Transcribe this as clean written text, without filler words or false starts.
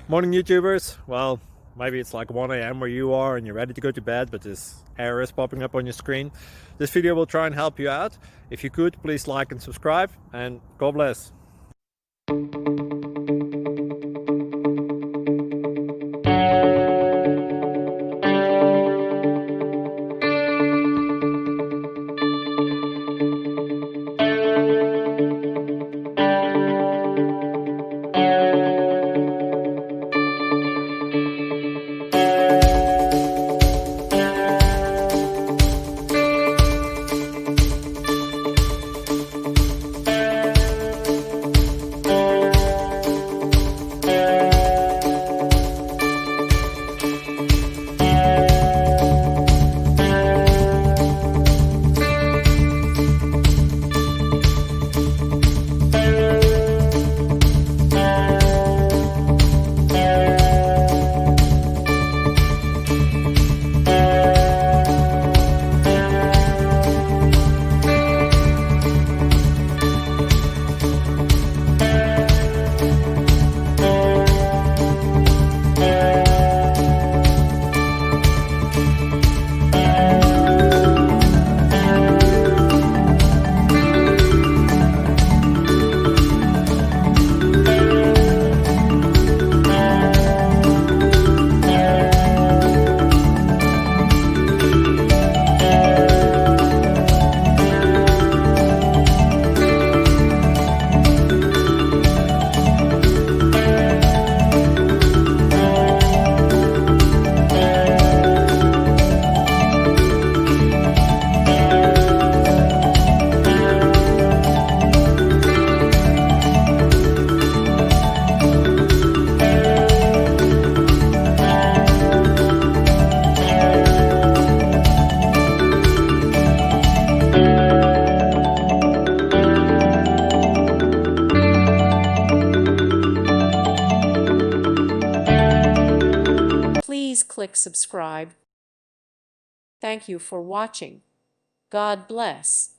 Morning YouTubers. Well, maybe it's like 1 a.m. where you are and you're ready to go to bed, but this error is popping up on your screen. This video will try and help you out. If you could, please like and subscribe, and God bless. Please click subscribe. Thank you for watching. God bless.